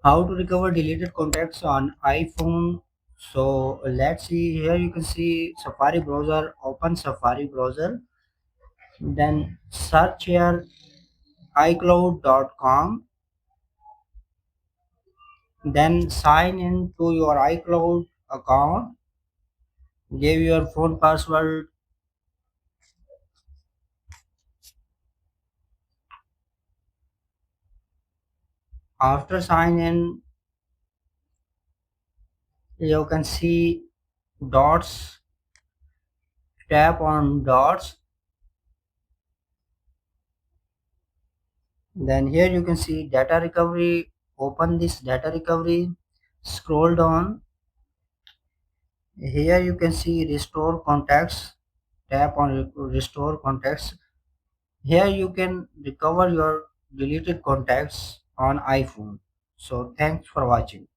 How to recover deleted contacts on iPhone. So let's see, here you can see Safari browser. Open Safari browser, then search here iCloud.com, then sign in to your iCloud account, give your phone password. After sign in, you can see dots, tap on dots, then here you can see data recovery. Open this data recovery, scroll down. Here you can see restore contacts, tap on restore contacts. Here you can recover your deleted contacts on iPhone. So thanks for watching.